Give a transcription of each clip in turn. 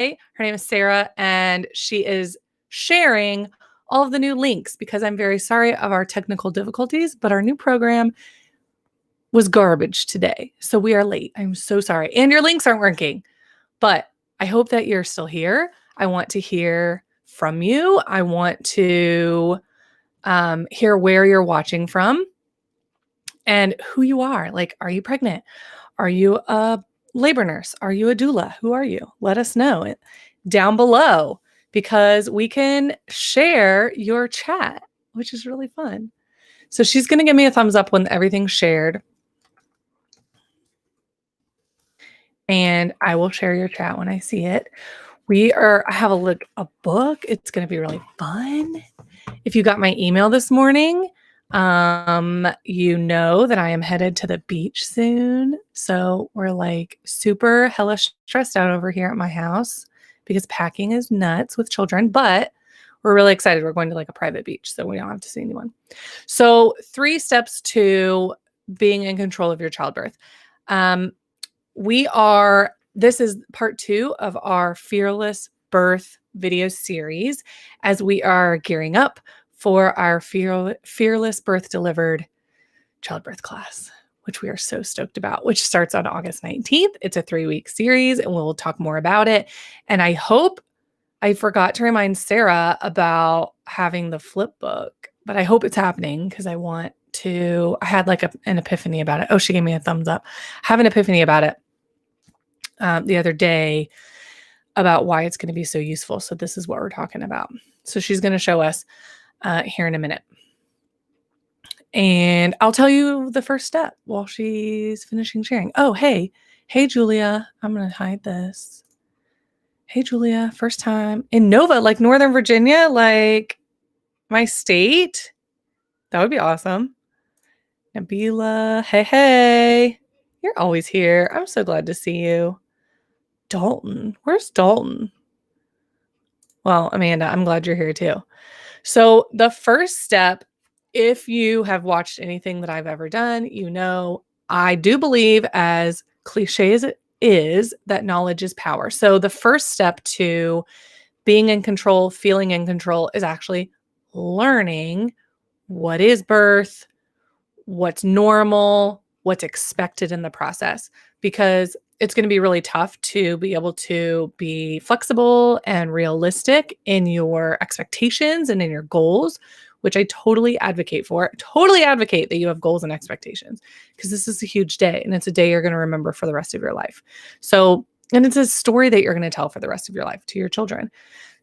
Her name is Sarah, and she is sharing all of the new links because I'm very sorry of our technical difficulties, but our new program was garbage today. So we are late. I'm so sorry. And your links aren't working, but I hope that you're still here. I want to hear from you. I want to hear where you're watching from and who you are. Like, are you pregnant? Are you a labor nurse? Are you a doula? Who are you? Let us know down below because we can share your chat, which is really fun. So she's going to give me a thumbs up when everything's shared. And I will share your chat when I see it. I have a book. It's going to be really fun. If you got my email this morning, you know that I am headed to the beach soon. So we're like super hella stressed out over here at my house because packing is nuts with children, but we're really excited. We're going to like a private beach, so we don't have to see anyone. So 3 steps to being in control of your childbirth. This is part 2 of our Fearless Birth video series as we are gearing up for our Fearless Birth Delivered childbirth class, which we are so stoked about, which starts on August 19th. It's a 3-week series and we'll talk more about it. And I forgot to remind Sarah about having the flip book, but I hope it's happening because I had like an epiphany about it. Oh, she gave me a thumbs up. I have an epiphany about it the other day about why it's going to be so useful. So this is what we're talking about. So she's going to show us here in a minute. And I'll tell you the first step while she's finishing sharing. Oh, hey, Julia. I'm going to hide this. Hey, Julia, first time in Nova, like Northern Virginia, like my state. That would be awesome. Nabila, hey. You're always here. I'm so glad to see you. Dalton, where's Dalton? Well, Amanda, I'm glad you're here too. So the first step, if you have watched anything that I've ever done, you know, I do believe, as cliche as it is, that knowledge is power. So the first step to being in control, feeling in control, is actually learning what is birth, what's normal, what's expected in the process, because it's going to be really tough to be able to be flexible and realistic in your expectations and in your goals, which I totally advocate for. Totally advocate that you have goals and expectations because this is a huge day and it's a day you're going to remember for the rest of your life. So, and it's a story that you're going to tell for the rest of your life to your children.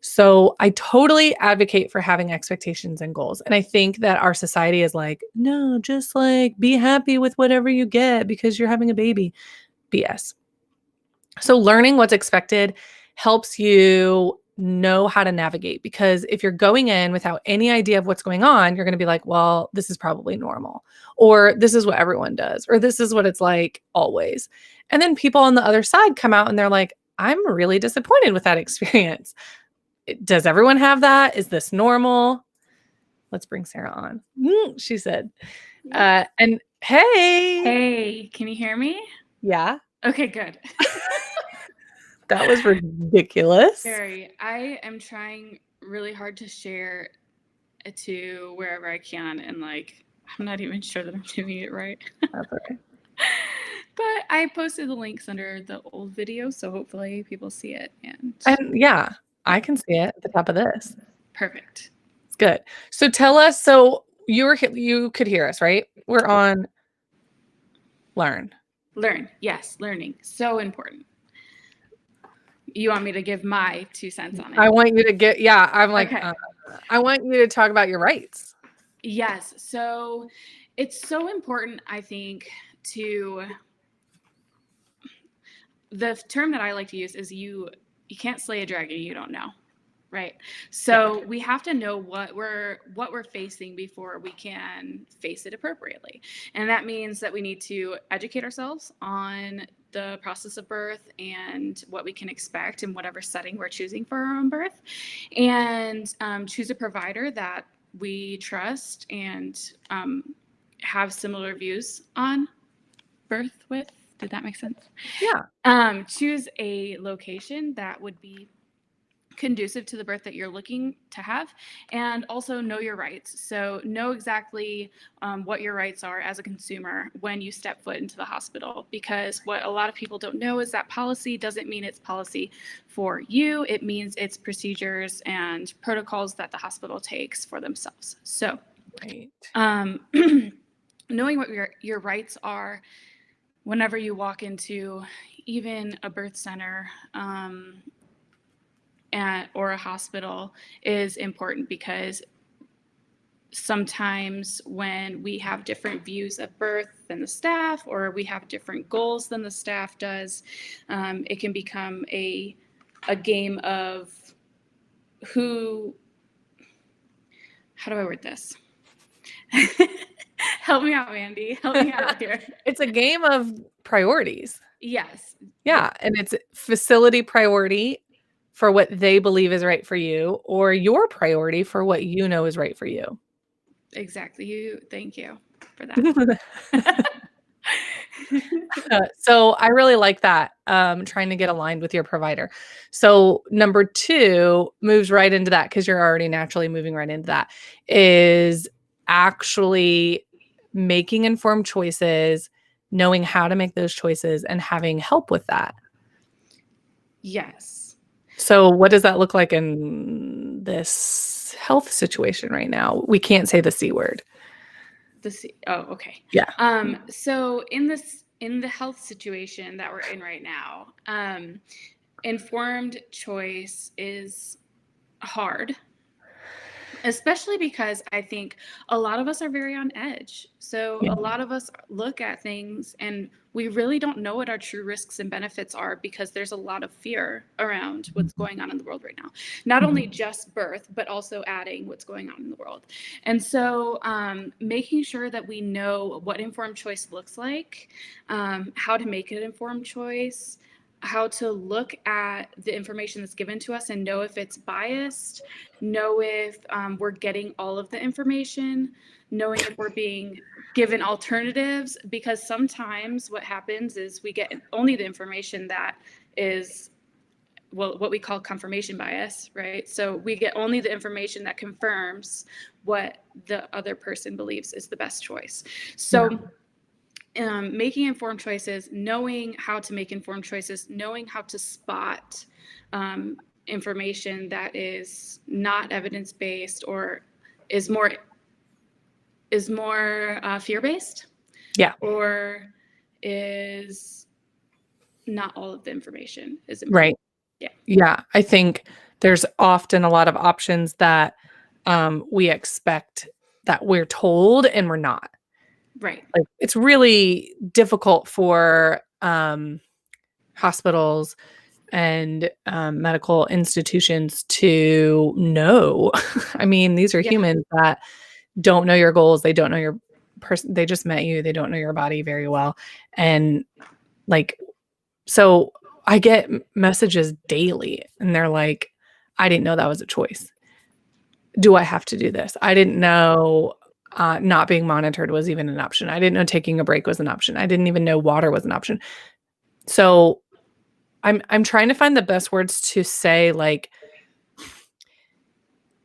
So I totally advocate for having expectations and goals. And I think that our society is like, no, just like be happy with whatever you get because you're having a baby. BS. So learning what's expected helps you know how to navigate, because if you're going in without any idea of what's going on, you're going to be like, well, this is probably normal, or this is what everyone does, or this is what it's like always. And then people on the other side come out and they're like, I'm really disappointed with that experience. Does everyone have that? Is this normal? Let's bring Sarah on. She said, and hey. Hey, can you hear me? Yeah. Okay, good. That was ridiculous. Very. I am trying really hard to share it to wherever I can, and like, I'm not even sure that I'm doing it right. That's okay. But I posted the links under the old video, so hopefully people see it. And yeah, I can see it at the top of this. Perfect. It's good. So tell us, so you could hear us, right? We're on Learn. Yes, learning. So important. You want me to give my 2 cents on it? I want you to I'm like, okay. I want you to talk about your rights. Yes. So it's so important, I think, the term that I like to use is you can't slay a dragon you don't know. Right. So we have to know what we're facing before we can face it appropriately. And that means that we need to educate ourselves on the process of birth and what we can expect in whatever setting we're choosing for our own birth, and choose a provider that we trust and have similar views on birth with, Did that make sense? Yeah. Choose a location that would be conducive to the birth that you're looking to have, and also know your rights. So know exactly what your rights are as a consumer when you step foot into the hospital, because what a lot of people don't know is that policy doesn't mean it's policy for you. It means it's procedures and protocols that the hospital takes for themselves. So Right. knowing what your rights are whenever you walk into even a birth center, or a hospital is important, because sometimes when we have different views of birth than the staff, or we have different goals than the staff does, it can become a game of who, how do I word this? Help me out, Mandy. Help me out here. It's a game of priorities. Yes. Yeah, and it's facility priority for what they believe is right for you, or your priority for what you know is right for you. Exactly. Thank you for that. So I really like that, trying to get aligned with your provider. So number 2 moves right into that, because you're already naturally moving right into that, is actually making informed choices, knowing how to make those choices, and having help with that. Yes. So what does that look like in this health situation right now? We can't say the C word. Oh, okay. Yeah. So in the health situation that we're in right now, informed choice is hard, especially because I think a lot of us are very on edge. So Yeah. a lot of us look at things and we really don't know what our true risks and benefits are, because there's a lot of fear around what's going on in the world right now. Not only just birth, but also adding what's going on in the world. And so making sure that we know what informed choice looks like, how to make an informed choice, how to look at the information that's given to us and know if it's biased, know if we're getting all of the information, knowing if we're being given alternatives, because sometimes what happens is we get only the information that is, well, what we call confirmation bias, right? So we get only the information that confirms what the other person believes is the best choice. So making informed choices, knowing how to make informed choices, knowing how to spot information that is not evidence-based or is more fear-based, Yeah. or is not all of the information is important. Right. Yeah. Yeah. I think there's often a lot of options that we expect that we're told and we're not. Right. Like, it's really difficult for hospitals and medical institutions to know. I mean, these are Yeah. humans that don't know your goals. They don't know your person. They just met you. They don't know your body very well. And like, so I get messages daily and they're like, I didn't know that was a choice. Do I have to do this? I didn't know not being monitored was even an option. I didn't know taking a break was an option. I didn't even know water was an option. So I'm trying to find the best words to say, like,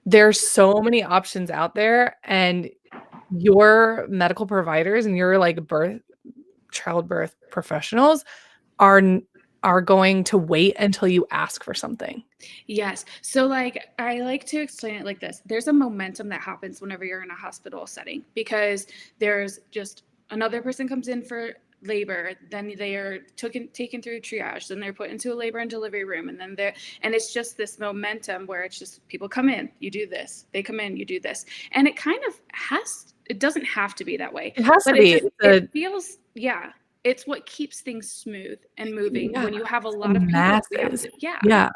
there's so many options out there, and your medical providers and your, like, childbirth professionals are are going to wait until you ask for something. Yes. So, like, I like to explain it like this. There's a momentum that happens whenever you're in a hospital setting, because there's just another person comes in for labor, then they are taken through triage, then they're put into a labor and delivery room, and then and it's just this momentum where it's just people come in, you do this, they come in, you do this. And it kind of it doesn't have to be that way, It has to but be. It's it feels, yeah, it's what keeps things smooth and moving yeah, when you have a it's lot the of people that we have masses. to, yeah. Yeah.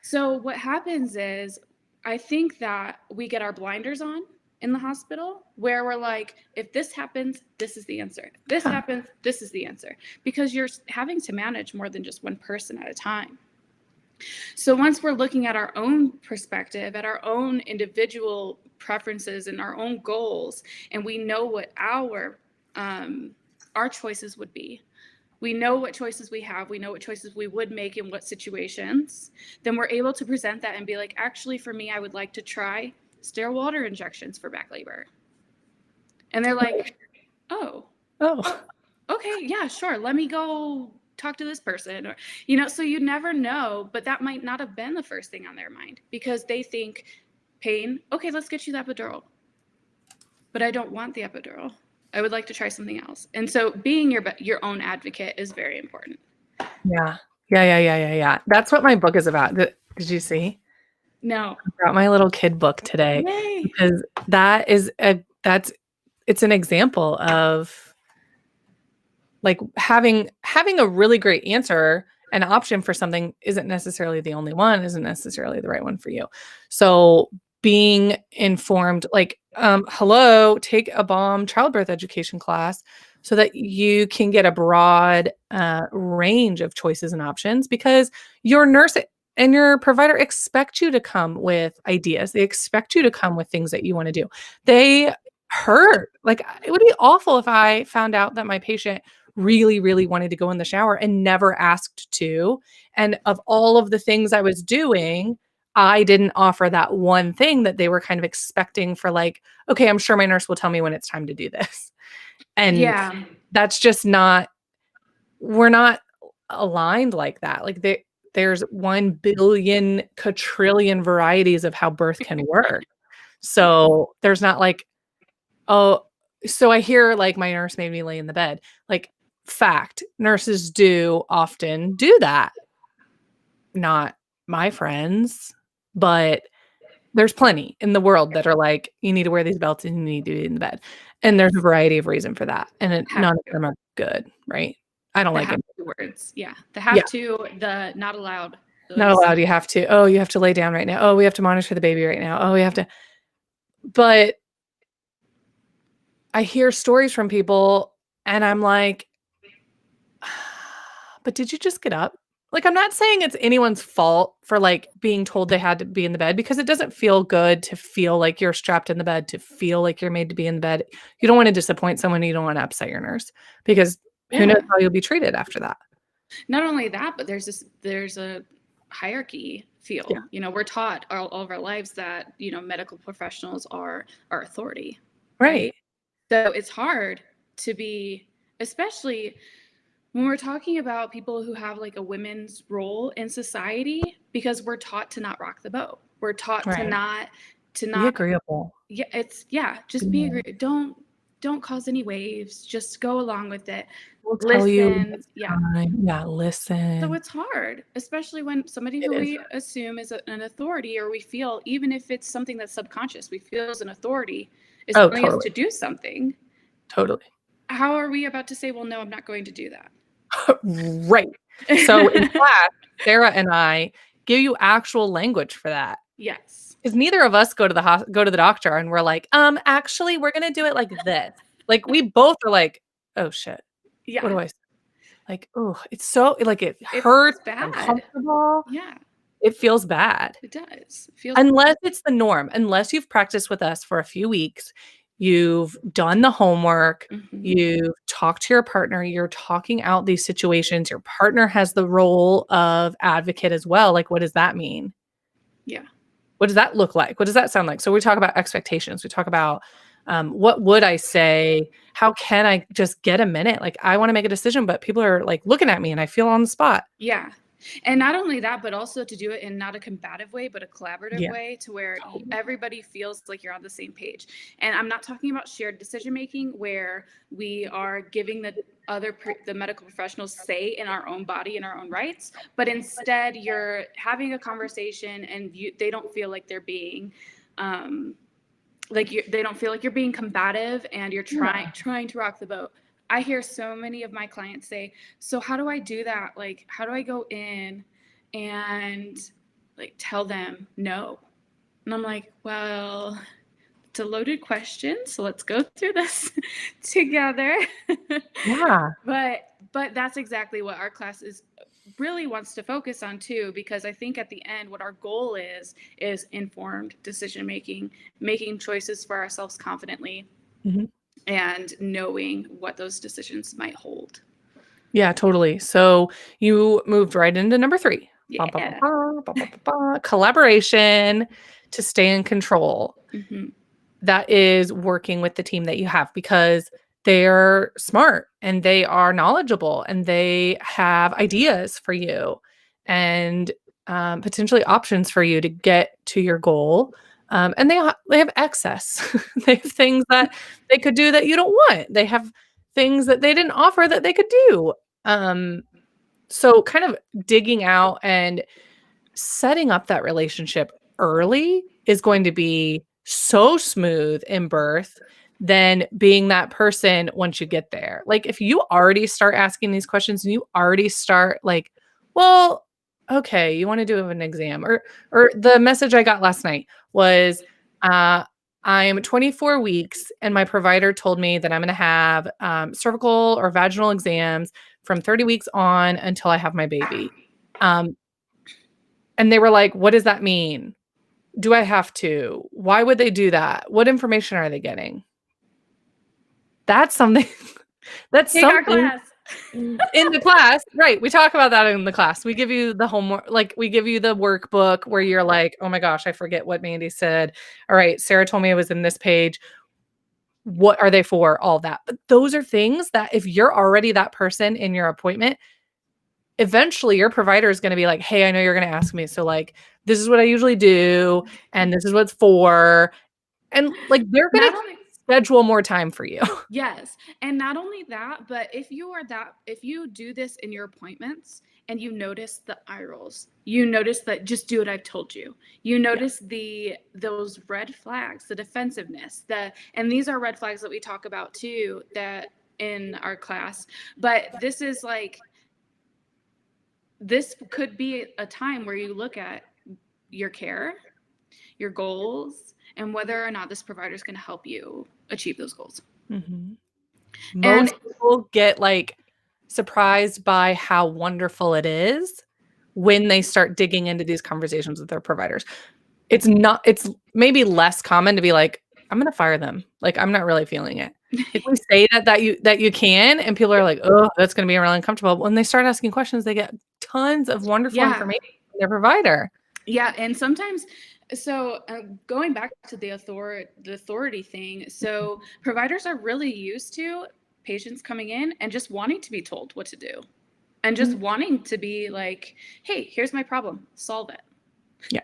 So what happens is, I think that we get our blinders on in the hospital, where we're like, if this happens, this is the answer. If this happens, this is the answer, because you're having to manage more than just one person at a time. So once we're looking at our own perspective, at our own individual preferences and our own goals, and we know what our choices would be, we know what choices we have, we know what choices we would make in what situations, then we're able to present that and be like, actually, for me, I would like to try sterile water injections for back labor. And they're like, oh, Oh, okay, yeah, sure. Let me go talk to this person. Or, so you never know, but that might not have been the first thing on their mind because they think pain, okay, let's get you the epidural. But I don't want the epidural. I would like to try something else. And so being your own advocate is very important. yeah. Yeah. That's what my book is about. Did you see? No. I brought my little kid book today Yay. because it's an example of like having a really great answer, an option for something isn't necessarily the only one, isn't necessarily the right one for you. So being informed, like, hello, take a bomb childbirth education class so that you can get a broad range of choices and options because your nurse and your provider expect you to come with ideas. They expect you to come with things that you want to do. They hurt. Like, it would be awful if I found out that my patient really, really wanted to go in the shower and never asked to. And of all of the things I was doing, I didn't offer that one thing that they were kind of expecting for, like, okay, I'm sure my nurse will tell me when it's time to do this. And Yeah. that's just not, we're not aligned like that. Like, there's 1 billion quadrillion varieties of how birth can work. So there's not like, oh, so I hear like my nurse made me lay in the bed. Like, fact, nurses do often do that. Not my friends, but there's plenty in the world that are like, you need to wear these belts and you need to be in the bed. And there's a variety of reason for that. And Have none of to. them are good, right? I don't The like have it. to words. Yeah. The Yeah, have to, the not allowed. not Those. allowed. You have to. Oh, you have to lay down right now. Oh, we have to monitor the baby right now. Oh, we have to. But I hear stories from people and I'm like, but did you just get up? Like, I'm not saying it's anyone's fault for, like, being told they had to be in the bed because it doesn't feel good to feel like you're strapped in the bed, to feel like you're made to be in the bed. You don't wanna disappoint someone, you don't wanna upset your nurse because who knows Yeah. how you'll be treated after that. Not only that, but there's a hierarchy Yeah. feel. We're taught all of our lives that, medical professionals are our authority, Right. right? So it's hard to be, especially when we're talking about people who have like a women's role in society, because we're taught to not rock the boat. We're taught to Right. not Be agreeable. just be Yeah. agree. Don't cause any waves. Just go along with it. We'll tell you when Listen. it's Yeah. time. Yeah, So listen. it's hard, especially when somebody It who is. we assume is an authority, or we feel, even if it's something that's subconscious, we feel as an authority is Oh, telling us totally. to do something. Totally. How are we about to say, well, no, I'm not going to do Right. So in that? class, Sarah and I give you actual language for that. Yes. 'Cause neither of us go to the doctor and we're like, actually, we're gonna do it like this." Like, we both are like, "Oh, shit. What Yeah. do I say?" Like, oh, it's so like, it It hurts, feels it's bad. uncomfortable. Yeah, It feels bad. it does. It feels Unless it's the norm, unless you've practiced with us for a few weeks, you've done the homework, Mhm. you've talked to your partner, you're talking out these situations, your partner has the role of advocate as well, like, what does that mean? Yeah. What does that look like? What does that sound like? So we talk about expectations. We talk about, what would I say? How can I just get a minute? Like, I wanna make a decision, but people are, like, looking at me and I feel on the spot. Yeah. And not only that, but also to do it in not a combative way, but a collaborative Yeah, way to where totally. everybody feels like you're on the same page. And I'm not talking about shared decision making where we are giving the medical professionals say in our own body and our own rights, but instead you're having a conversation and they don't feel like they're being um, they don't feel like you're being combative and you're Yeah. trying to rock the boat. I hear so many of my clients say, "So how do I do that? Like, how do I go in and like tell them no?" And I'm like, "Well, it's a loaded question, so let's go through this together." Yeah. but that's exactly what our class is really wants to focus on too, because I think at the end what our goal is informed decision making, making choices for ourselves confidently, Mhm. and knowing what those decisions might hold. Yeah, totally. So you moved right into number 3. Ba, ba, ba, Yeah. ba, ba, ba, ba, ba. Collaboration to stay in control. Hmm. That is working with the team that you have because they're smart and they are knowledgeable and they have ideas for you and potentially options for you to get to your goal. And they have excess. They have things that they could do that you don't want. They have things that they didn't offer that they could do. Um, so kind of digging out and setting up that relationship early is going to be so smooth in birth than being that person once you get there. Like if you already start asking these questions and you already start like, well, okay, you want to do an exam or the message I got last night was uh I'm 24 weeks and my provider told me that I'm going to have cervical or vaginal exams from 30 weeks on until I have my baby. Um, and they were like, "What does that mean? Do I have to? Why would they do that? What information are they getting?" That's something that's Take our something class. in the class, right, we talk about that in the class. We give you the homework like, we give you the workbook where you're like, "Oh my gosh, I forget what Mandy said. All right, Sarah told me it was in this page. What are they for?" All that. But those are things that if you're already that person in your appointment, eventually your provider is gonna be like, "Hey, I know you're gonna ask me, so, like, this is what I usually do, and this is what it's for." And, like, they're gonna Not only schedule more time for you. Yes, and not only that, but if you do this in your appointments and you notice the eye rolls, you notice that just do what I've told you. You Yeah. notice those red flags, the defensiveness, and these are red flags that we talk about too that in our class. But this could be a time where you look at your care, your goals, and whether or not this provider is going to help you achieve those goals. Mhm. And Most people get, like, surprised by how wonderful it is when they start digging into these conversations with their providers. It's maybe less common to be like, "I'm gonna fire them." Like, "I'm not really feeling it." Like, we say that you can, and people are like, "Oh, that's gonna be really uncomfortable." When they start asking questions, they get tons of wonderful yeah, information from their provider. yeah, and sometimes, so going back to the authority thing, so providers are really used to patients coming in and just wanting to be told what to do, and just Mhm. wanting to be like, "Hey, here's my problem, solve it." Yeah,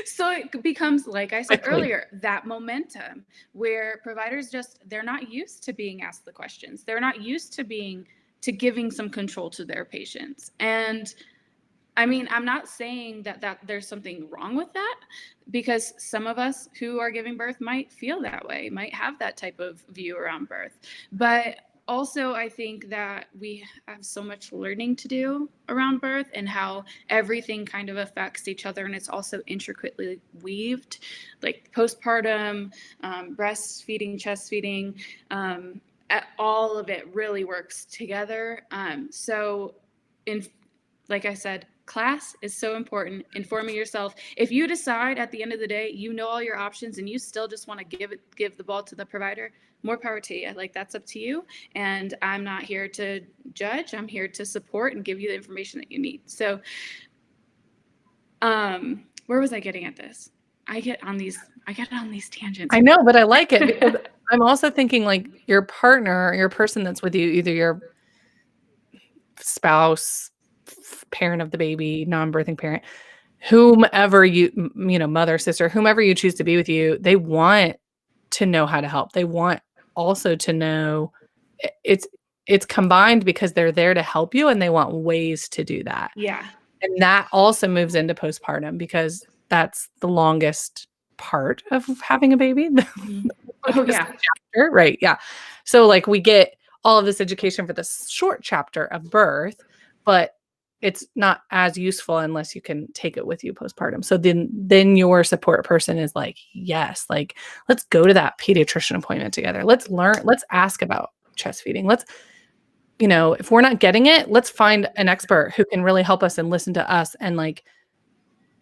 So it becomes, like I said quickly. earlier, that momentum where providers they're not used to being asked the questions. They're not used to giving some control to their patients. And I mean, I'm not saying that there's something wrong with that, because some of us who are giving birth might feel that way, might have that type of view around birth. But also, I think that we have so much learning to do around birth and how everything kind of affects each other, and it's also intricately weaved, like postpartum, breastfeeding, chest feeding, all of it really works together. So in like I said, class is so important. Informing yourself. If you decide at the end of the day you know all your options and you still just want to give the ball to the provider, more power to you. Like, that's up to you. And I'm not here to judge. I'm here to support and give you the information that you need. So, where was I getting at this? I get on these tangents. I know, but I like it because I'm also thinking, like, your partner, your person that's with you, either your spouse, parent of the baby, non-birthing parent, whomever mother, sister, whomever you choose to be with you, they want to know how to help. They want also to know it's combined because they're there to help you and they want ways to do that. Yeah. And that also moves into postpartum because that's the longest part of having a baby, the Mhm. Oh, longest yeah. chapter, right, yeah. So, like, we get all of this education for the short chapter of birth, but it's not as useful unless you can take it with you postpartum. So then your support person is like, "Yes, like, let's go to that pediatrician appointment together. Let's ask about chest feeding. If we're not getting it, let's find an expert who can really help us and listen to us and, like,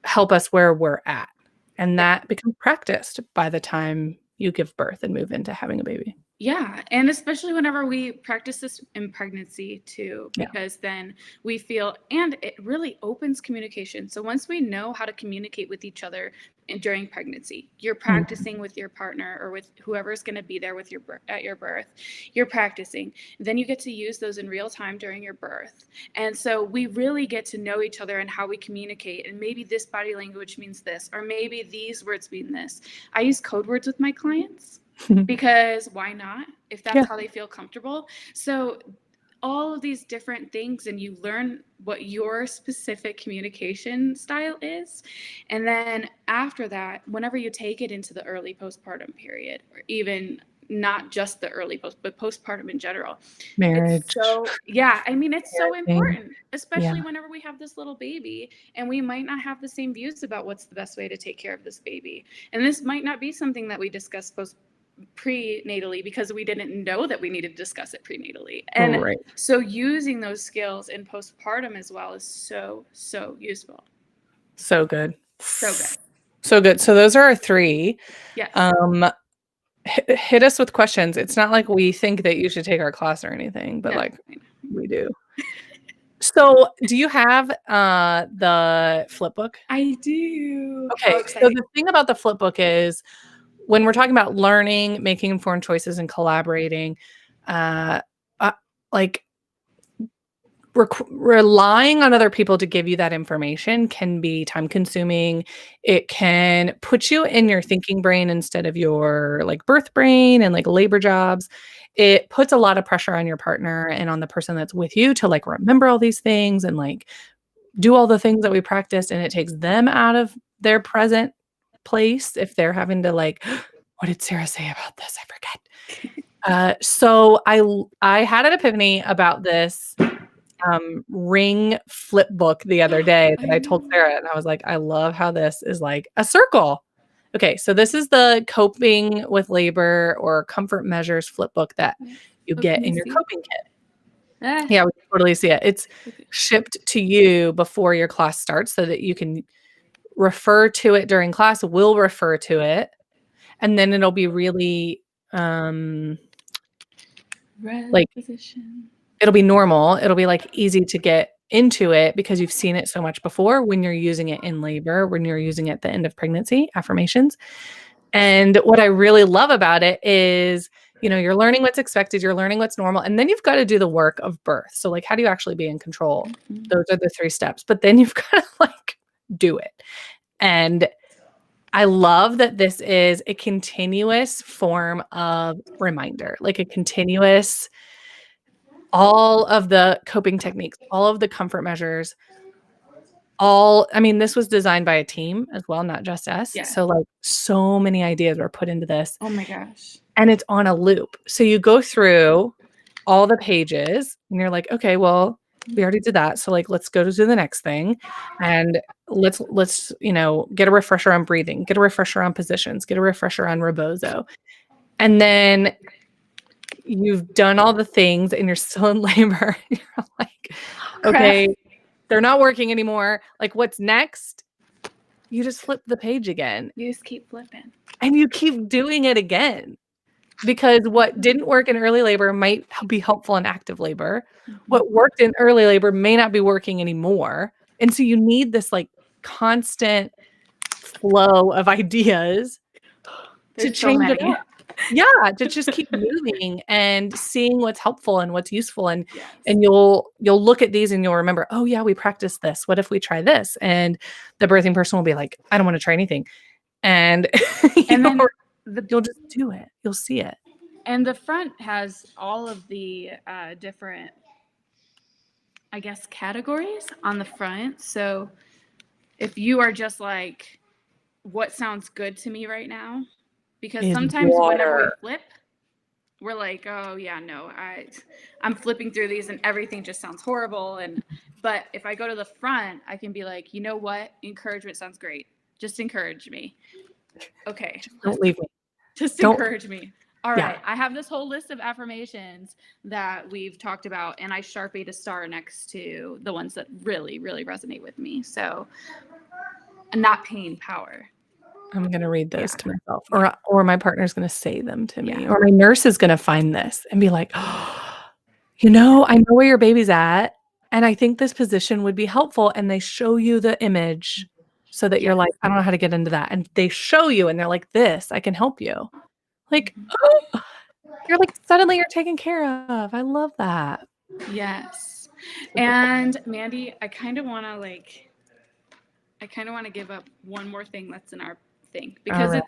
help us where we're at." And Yeah. that becomes practiced by the time you give birth and move into having a baby. Yeah, and especially whenever we practice this in pregnancy too, Yeah. because then we feel, and it really opens communication. So once we know how to communicate with each other during pregnancy, you're Mhm. practicing with your partner or with whoever's going to be there with your at your birth. You're practicing. Then you get to use those in real time during your birth. And so we really get to know each other and how we communicate. And maybe this body language means this, or maybe these words mean this. I use code words with my clients because why not, if that's Yeah. how they feel comfortable. So all of these different things, and you learn what your specific communication style is. And then after that, whenever you take it into the early postpartum period, or even not just the early but postpartum in general, it's Marriage, so, yeah, I mean, it's so parenting. important, Yeah. especially whenever we have this little baby and we might not have the same views about what's the best way to take care of this baby. And this might not be something that we discuss prenatally because we didn't know that we needed to discuss it prenatally. And Right. so using those skills in postpartum as well is so, so useful. So good. So good. So good. So those are our 3. Yes. Um, hit us with questions. It's not like we think that you should take our class or anything, but No, like we do. So, do you have the flip book? I do. How Okay. So exciting. the thing about the flip book is when we're talking about learning, making informed choices and collaborating, uh, like relying on other people to give you that information can be time consuming. It can put you in your thinking brain instead of your like birth brain and like labor jobs. It puts a lot of pressure on your partner and on the person that's with you to like remember all these things and like do all the things that we practiced, and it takes them out of their present place if they're having to like, what did Sarah say about this? I forget. So I had an epiphany about this ring flip book the other day I that I told know. Sarah, and I was like, I love how this is like a circle. Okay, so this is the coping with labor or comfort measures flip book that you Oh, get can in you your see? coping kit. Ah, Yeah, we can totally see it. It's okay. shipped to you before your class starts so that you can refer to it during class. We'll refer to it, and then it'll be really Red like position. it'll be normal. It'll be, like, easy to get into it because you've seen it so much before when you're using it in labor, when you're using it at the end of pregnancy, affirmations. And what I really love about it is, you're learning what's expected, you're learning what's normal, and then you've gotta do the work of birth. So, like, how do you actually be in control? Mhm. Those are the 3 steps, but then you've gotta, like, do it. And I love that this is a continuous form of reminder, like a continuous all of the coping techniques, all of the comfort measures, I mean, this was designed by a team as well, not just us. Yeah. So, like, so many ideas were put into this, Oh my gosh. and it's on a loop. So you go through all the pages, and you're like, "Okay, well, we already did that, so, like, let's go to the next thing, and let's get a refresher on breathing, get a refresher on positions, get a refresher on rebozo." And then you've done all the things, and you're still in labor. You're like, Crap. "Okay, they're not working anymore. Like, what's next?" You just flip the page again, You just keep flipping. and you keep doing it again, because what didn't work in early labor might be helpful in active labor. Mhm. What worked in early labor may not be working anymore, and so you need this, like, constant flow of ideas to There's so change it many. up. Yeah, to just keep moving and seeing what's helpful and what's useful, and Yes. and you'll look at these and you'll remember, "Oh, yeah, we practiced this. What if we try this?" And the birthing person will be like, "I don't wanna try anything." And And then you'll the you'll just do it. You'll see it. and the front has all of the different, I guess, categories on the front. So if you are just like, what sounds good to me right now? Because Is sometimes whenever we water. flip, we're like, oh yeah, no, I'm flipping through these and everything just sounds horrible. And but if I go to the front, I can be like, you know what? Encouragement sounds great. Just encourage me. Okay, Just don't leave me. just Don't encourage me. All Yeah. right, I have this whole list of affirmations that we've talked about, and I sharpied a star next to the ones that really, really resonate with me. So, not pain, power. I'm going to read those Yeah. to myself, Yeah. or my partner's going to say them to me, Yeah. or my nurse is going to find this and be like, oh, I know where your baby's at, and I think this position would be helpful. And they show you the image so that you're Yes. like, I don't know how to get into that. And they show you and they're like, this, I can help you. Like, you're like, suddenly you're taken care of. I love that. Yes. And Mandy, I kind of want to give up one more thing that's in our thing because All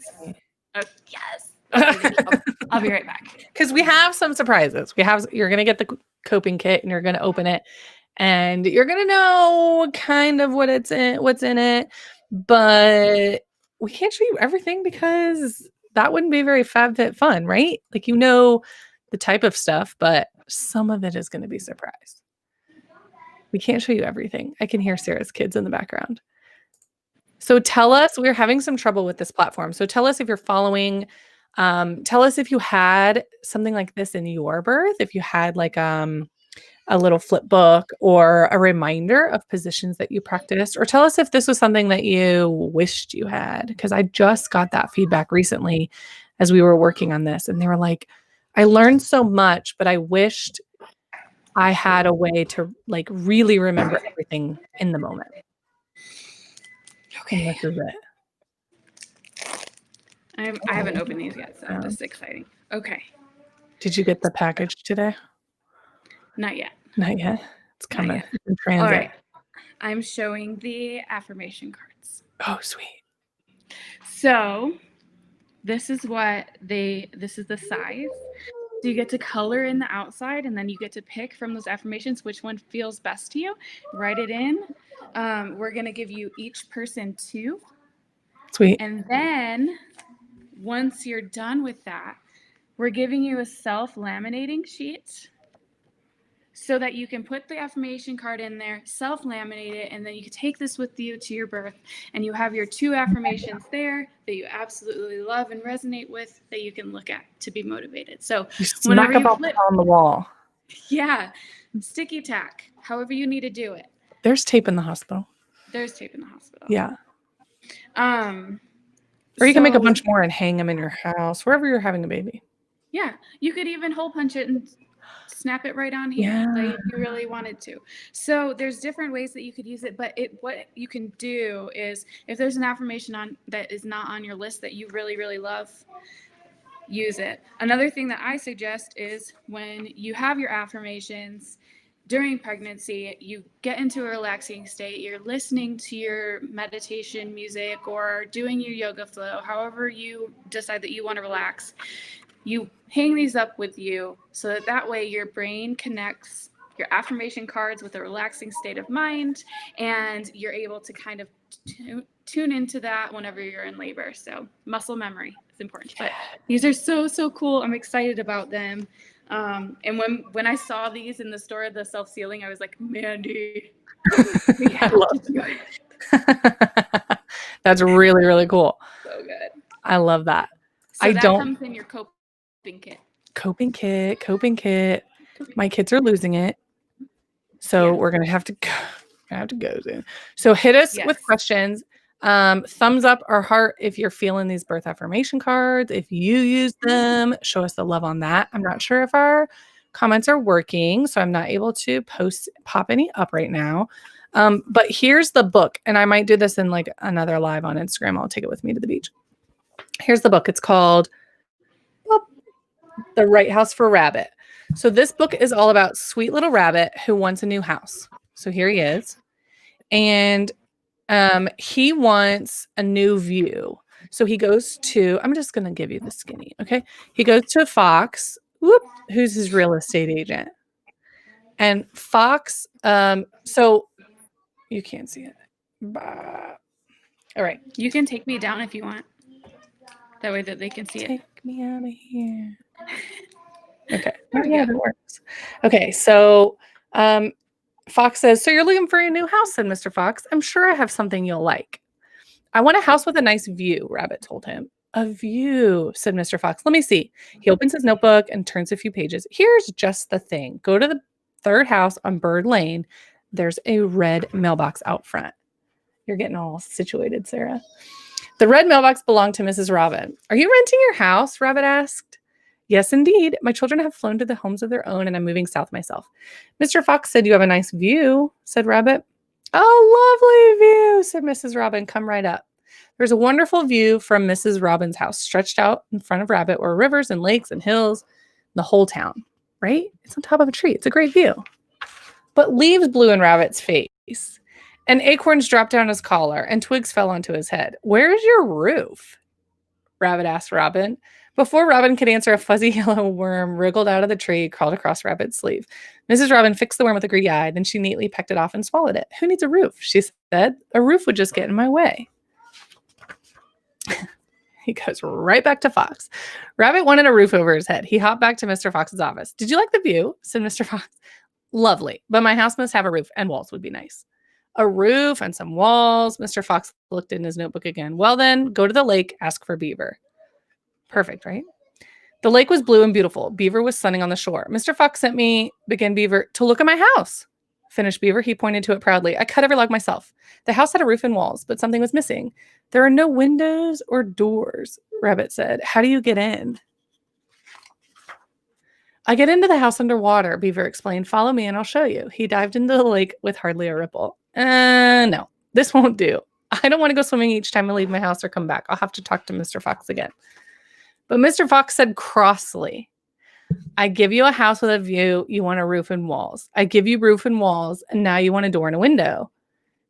it's yes. Okay, thank you. I'll be right back. Because we have some surprises. You're gonna get the coping kit and you're gonna open it and you're gonna know kind of what's in it, but we can't show you everything because that wouldn't be very fun, right? Like the type of stuff, but some of it is gonna be surprise. We can't show you everything. I can hear Sarah's kids in the background. So tell us, we're having some trouble with this platform. So tell us if you're following, tell us if you had something like this in your birth, if you had like a little flip book or a reminder of positions that you practiced, or tell us if this was something that you wished you had. Because I just got that feedback recently as we were working on this. And they were like, I learned so much, but I wished I had a way to like really remember everything in the moment. And Okay. this is it. I haven't opened these yet, so this is exciting. Okay. Did you get the package today? Not yet. Not yet. It's coming. yet. It's in transit. All right. I'm showing the affirmation cards. Oh, sweet. So this is this is the size. So you get to color in the outside and then you get to pick from those affirmations which one feels best to you. Write it in. We're going to give you each person 2. Sweet. And then once you're done with that, we're giving you a self-laminating sheet so that you can put the affirmation card in there, self-laminate it, and then you can take this with you to your birth, and you have your 2 affirmations there that you absolutely love and resonate with that you can look at to be motivated. So You whenever smack you up flip, on the wall. yeah, sticky tack, however you need to do it. There's tape in the hospital. There's tape in the hospital. Yeah. Or you can make a bunch more and hang them in your house, wherever you're having a baby. Yeah, you could even hole punch it and snap it right on here, like if you really wanted to. So there's different ways that you could use it, but what you can do is if there's an affirmation on that is not on your list that you really, really love, use it. Another thing that I suggest is when you have your affirmations during pregnancy, you get into a relaxing state, you're listening to your meditation music or doing your yoga flow, however you decide that you want to relax. You hang these up with you so that way your brain connects your affirmation cards with a relaxing state of mind, and you're able to kind of tune into that whenever you're in labor. So muscle memory is important. But these are so cool. I'm excited about them. And when I saw these in the store, the self-sealing, I was like, Mandy, we have to do it. That's really, really cool. So good. I love that. So that comes in your coping kit. Coping kit. My kids are losing it. So we're going to have to go soon. So hit us with questions. Thumbs up or heart if you're feeling these birth affirmation cards. If you use them, show us the love on that. I'm not sure if our comments are working, so I'm not able to pop any up right now. But here's the book, and I might do this in like another live on Instagram. I'll take it with me to the beach. Here's the book. It's called The Right House for Rabbit. So this book is all about sweet little rabbit who wants a new house. So here he is. And he wants a new view. So he goes to, I'm just going to give you the skinny. Okay. He goes to Fox, who's his real estate agent. And Fox, so you can't see it. All right. You can take me down if you want. That way that they can see it. Take me out of here. Okay. Yeah, that works. Okay. So Fox says, so you're looking for a new house, said Mr. Fox. I'm sure I have something you'll like. I want a house with a nice view, Rabbit told him. A view, said Mr. Fox. Let me see. He opens his notebook and turns a few pages. Here's just the thing. Go to the 3rd house on Bird Lane. There's a red mailbox out front. You're getting all situated, Sarah. The red mailbox belonged to Mrs. Robin. Are you renting your house? Rabbit asked. Yes, indeed. My children have flown to the homes of their own, and I'm moving south myself. Mr. Fox said you have a nice view, said Rabbit. Oh, lovely view, said Mrs. Robin. Come right up. There's a wonderful view from Mrs. Robin's house. Stretched out in front of Rabbit were rivers and lakes and hills, and the whole town, right? It's on top of a tree. It's a great view. But leaves blew in Rabbit's face, and acorns dropped down his collar, and twigs fell onto his head. Where is your roof? Rabbit asked Robin. Before Robin could answer, a fuzzy yellow worm wriggled out of the tree, crawled across Rabbit's sleeve. Mrs. Robin fixed the worm with a greedy eye, then she neatly pecked it off and swallowed it. Who needs a roof? She said. A roof would just get in my way. He goes right back to Fox. Rabbit wanted a roof over his head. He hopped back to Mr. Fox's office. Did you like the view? Said Mr. Fox. Lovely, but my house must have a roof, and walls would be nice. A roof and some walls. Mr. Fox looked in his notebook again. Well then, go to the lake, ask for Beaver. Perfect, right? The lake was blue and beautiful. Beaver was sunning on the shore. Mr. Fox sent me, began Beaver, to look at my house. Finished Beaver. He pointed to it proudly. I cut every log myself. The house had a roof and walls, but something was missing. There are no windows or doors, Rabbit said. How do you get in? I get into the house underwater, Beaver explained. Follow me and I'll show you. He dived into the lake with hardly a ripple. No, this won't do. I don't want to go swimming each time I leave my house or come back. I'll have to talk to Mr. Fox again. But Mr. Fox said crossly, I give you a house with a view, you want a roof and walls. I give you roof and walls, and now you want a door and a window.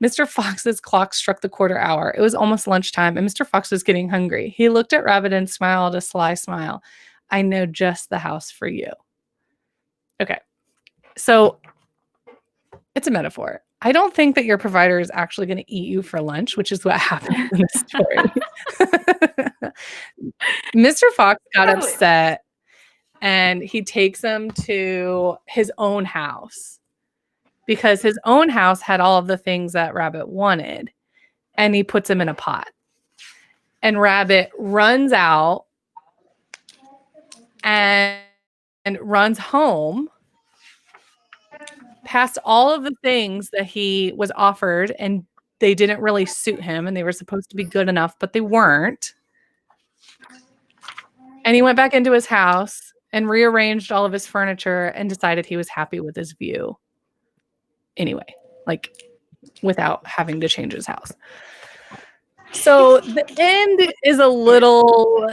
Mr. Fox's clock struck the quarter hour. It was almost lunchtime, and Mr. Fox was getting hungry. He looked at Rabbit and smiled a sly smile. I know just the house for you. Okay, so it's a metaphor. I don't think that your provider is actually going to eat you for lunch, which is what happened in this story. Mr. Fox got upset and he takes him to his own house because his own house had all of the things that Rabbit wanted, and he puts him in a pot. And Rabbit runs out and runs home past all of the things that he was offered, and they didn't really suit him, and they were supposed to be good enough, but they weren't. And he went back into his house and rearranged all of his furniture and decided he was happy with his view. Anyway, like without having to change his house. So the end is a little,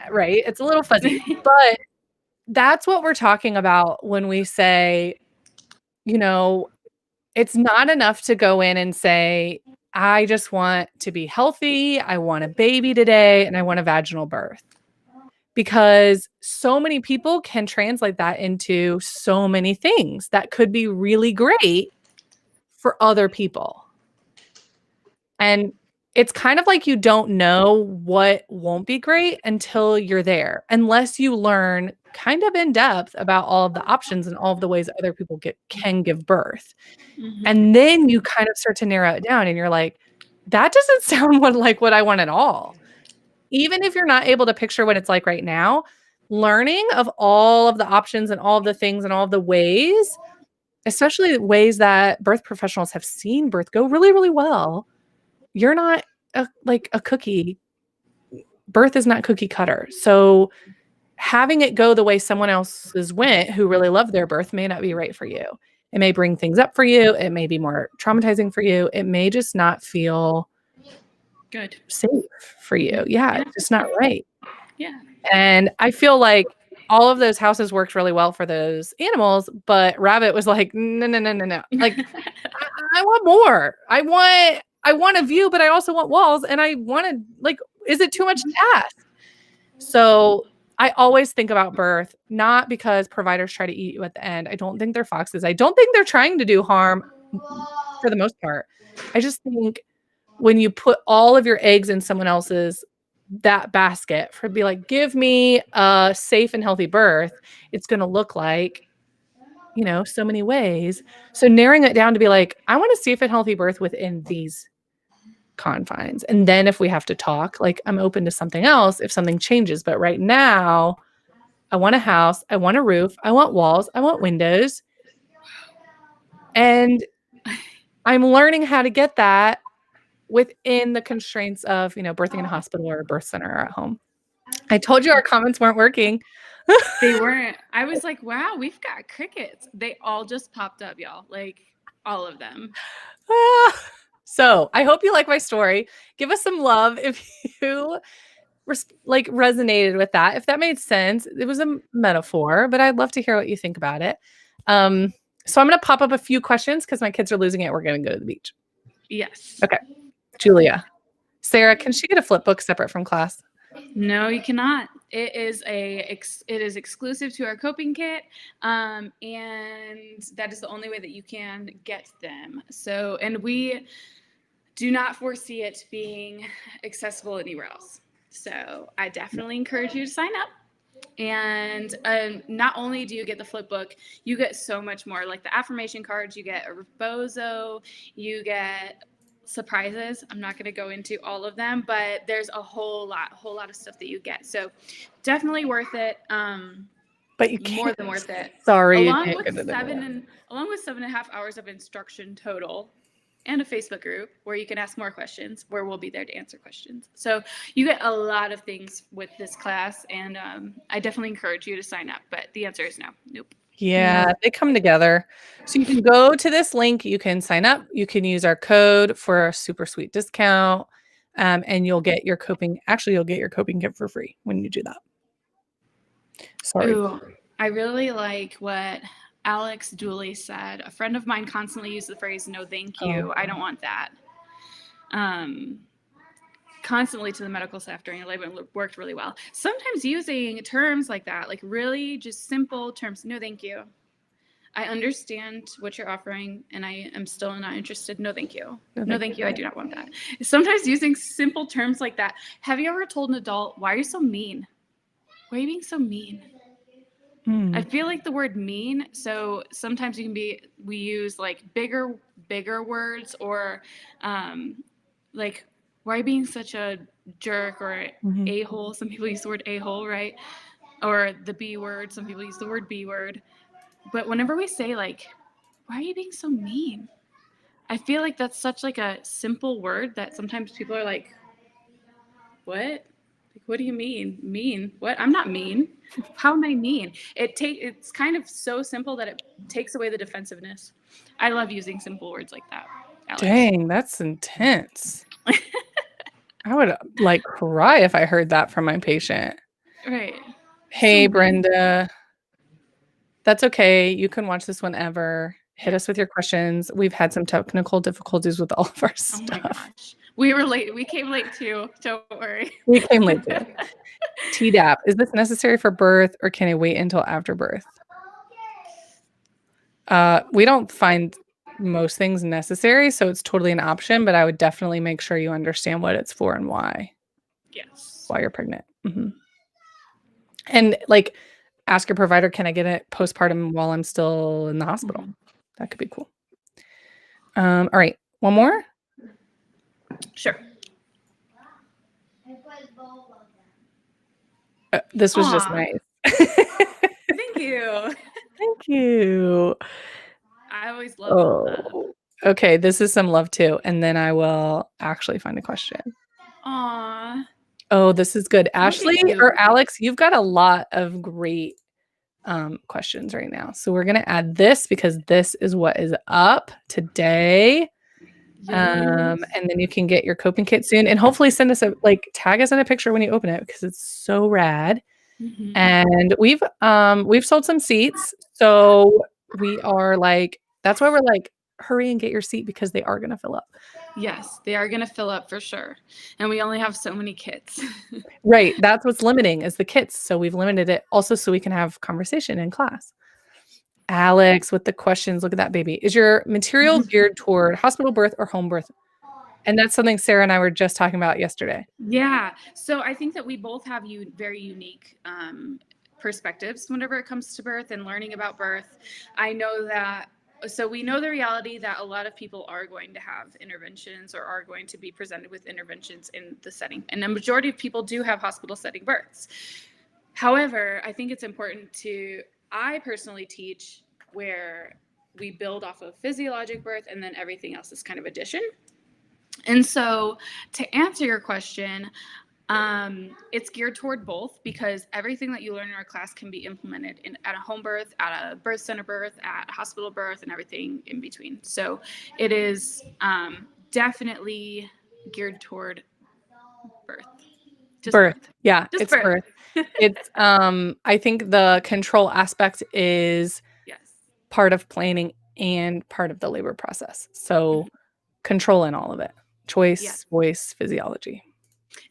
right? It's a little fuzzy, but that's what we're talking about when we say, you know, it's not enough to go in and say, I just want to be healthy. I want a baby today and I want a vaginal birth. Because so many people can translate that into so many things that could be really great for other people. And it's kind of like you don't know what won't be great until you're there, unless you learn kind of in depth about all of the options and all of the ways other people can give birth. Mm-hmm. And then you kind of start to narrow it down and you're like, that doesn't sound like what I want at all. Even if you're not able to picture what it's like right now, learning of all of the options and all of the things and all of the ways, especially ways that birth professionals have seen birth go really, really well. You're not like a cookie. Birth is not cookie cutter. So having it go the way someone else's went who really loved their birth may not be right for you. It may bring things up for you. It may be more traumatizing for you. It may just not feel good, safe for you. Yeah, it's just not right. Yeah. And I feel like all of those houses worked really well for those animals, but Rabbit was like, no. Like, I want more. I want a view, but I also want walls. And I want to, like, is it too much to ask? So I always think about birth, not because providers try to eat you at the end. I don't think they're foxes. I don't think they're trying to do harm for the most part. I just think when you put all of your eggs in someone else's that basket for be like, give me a safe and healthy birth, it's going to look like, so many ways. So narrowing it down to be like, I want a safe and healthy birth within these confines. And then if we have to talk, like, I'm open to something else if something changes. But right now, I want a house. I want a roof. I want walls. I want windows. And I'm learning how to get that within the constraints of, birthing in a hospital or a birth center or at home. I told you our comments weren't working. They weren't. I was like, wow, we've got crickets. They all just popped up, y'all. Like all of them. So I hope you like my story. Give us some love if you resonated with that. If that made sense, it was a metaphor, but I'd love to hear what you think about it. So I'm going to pop up a few questions because my kids are losing it. We're going to go to the beach. Yes. Okay. Julia. Sarah, can she get a flip book separate from class? No, you cannot. It is exclusive to our coping kit, and that is the only way that you can get them. So, and we do not foresee it being accessible anywhere else. So, I definitely encourage you to sign up. And not only do you get the flip book, you get so much more. Like the affirmation cards, you get a rebozo, you get surprises. I'm not going to go into all of them, but there's a whole lot of stuff that you get. So definitely worth it. But you can't. More than worth it. Sorry, along with 7.5 hours of instruction total, and a Facebook group where you can ask more questions, where we'll be there to answer questions. So you get a lot of things with this class, and I definitely encourage you to sign up. But the answer is no. Nope. Yeah, they come together. So you can go to this link, you can sign up, you can use our code for a super sweet discount, and you'll get your coping kit for free when you do that. Sorry. Ooh, I really like what Alex Dooley said. A friend of mine constantly used the phrase, no, thank you. I don't want that. Constantly to the medical staff during a labor worked really well. Sometimes using terms like that, like really just simple terms, no, thank you. I understand what you're offering, and I am still not interested. No, thank you. No, thank you. I do not want that. Sometimes using simple terms like that. Have you ever told an adult, why are you so mean? Why are you being so mean? I feel like the word mean, so sometimes we use like bigger words, or like, why are you being such a jerk, or a-hole? Some people use the word a-hole, right? Or the B word. Some people use the word B word. But whenever we say like, why are you being so mean? I feel like that's such like a simple word that sometimes people are like, what? Like, what do you mean? Mean? What? I'm not mean. How am I mean? It's kind of so simple that it takes away the defensiveness. I love using simple words like that, Alex. Dang, that's intense. I would like cry if I heard that from my patient. Right. Hey, so Brenda. That's okay. You can watch this whenever. Hit us with your questions. We've had some technical difficulties with all of our stuff. Oh my gosh. We were late. We came late too. Don't worry. We came late too. TDAP. Is this necessary for birth, or can I wait until after birth? We don't find most things necessary, so it's totally an option, but I would definitely make sure you understand what it's for and why. Yes. Why you're pregnant. And like, ask your provider, can I get it postpartum while I'm still in the hospital? That could be cool. All right. One more? Sure. This was just nice. Thank you. Thank you. I always love that. Okay, this is some love too. And then I will actually find a question. Aw. Oh, this is good. Ashley or Alex, you've got a lot of great questions right now. So we're going to add this because this is what is up today. Yes. And then you can get your coping kit soon, and hopefully send us tag us in a picture when you open it because it's so rad. And we've sold some seats. So we are that's why we're like, hurry and get your seat because they are going to fill up. Yes, they are going to fill up for sure. And we only have so many kits. Right. That's what's limiting is the kits. So we've limited it also so we can have conversation in class. Alex with the questions. Look at that baby. Is your material geared toward hospital birth or home birth? And that's something Sarah and I were just talking about yesterday. Yeah. So I think that we both have very unique perspectives whenever it comes to birth and learning about birth. I know that. So we know the reality that a lot of people are going to have interventions or are going to be presented with interventions in the setting. And the majority of people do have hospital setting births. However, I think it's important I personally teach where we build off of physiologic birth and then everything else is kind of addition. And so, to answer your question, it's geared toward both because everything that you learn in our class can be implemented at a home birth, at a birth center birth, at a hospital birth, and everything in between. So it is definitely geared toward birth. Just birth. Birth. Yeah, Just it's birth. birth. It's, I think the control aspect is Yes. part of planning and part of the labor process. So control in all of it. Choice, Yes. voice, physiology.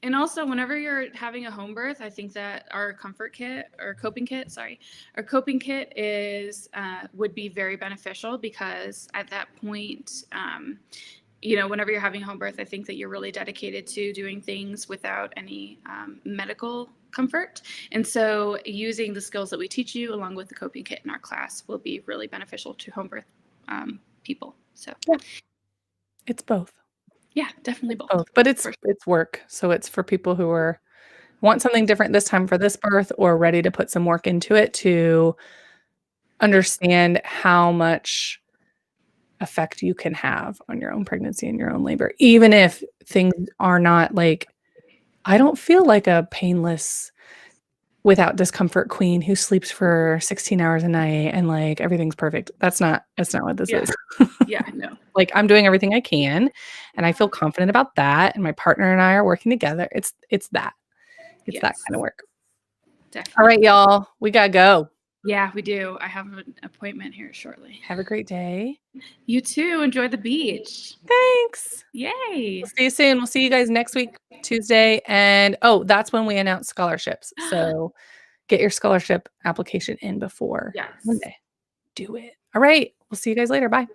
And also, whenever you're having a home birth, I think that our comfort kit or coping kit, sorry, our coping kit is would be very beneficial because at that point, you know, whenever you're having a home birth, I think that you're really dedicated to doing things without any medical comfort. And so, using the skills that we teach you along with the coping kit in our class will be really beneficial to home birth people. So, Yeah. It's both. yeah, definitely both. Both. But it's work. So it's for people who are want something different this time for this birth or ready to put some work into it to understand how much effect you can have on your own pregnancy and your own labor, even if things are not like, I don't feel like a painless without discomfort queen who sleeps for 16 hours a night and like everything's perfect. That's not what this is. Yeah, no. Like I'm doing everything I can and I feel confident about that. And my partner and I are working together. It's that. It's that kind of work. Definitely. All right, y'all. We gotta go. Yeah, we do. I have an appointment here shortly. Have a great day. You too. Enjoy the beach. Thanks. Yay. We'll see you soon. We'll see you guys next week, Tuesday. And that's when we announce scholarships. So get your scholarship application in before Yes. Monday. Do it. All right. We'll see you guys later. Bye.